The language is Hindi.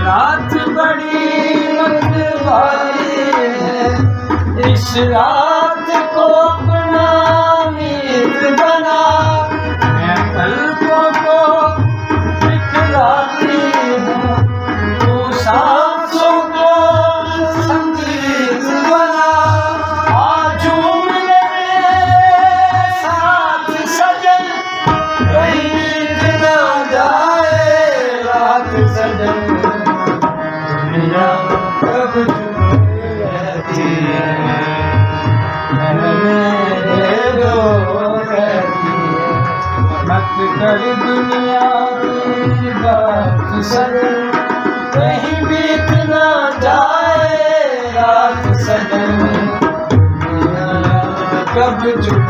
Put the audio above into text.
रात बड़ी मतवाली है, इस रात को अपना मीत बना, मैं पलकों को दिखलाती हूँ, तू सांसों को संगीत बना। आज झूम ले मेरे साथ सजन, कहीं बीत ना जाए रात सजन। दुनिया कब चुप रहती है, मत कर दुनिया की बात सजन, कहीं बीत ना जाए रात सजन। दुनिया कब चुप